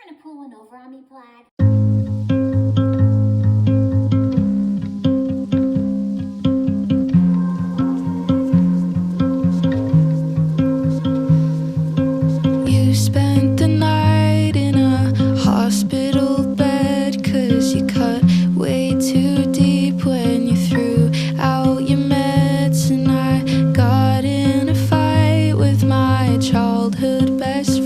trying to pull one over on me, Plagg? You spent the night in a hospital bed 'cause you cut way too deep when you threw out your meds. And I got in a fight with my childhood best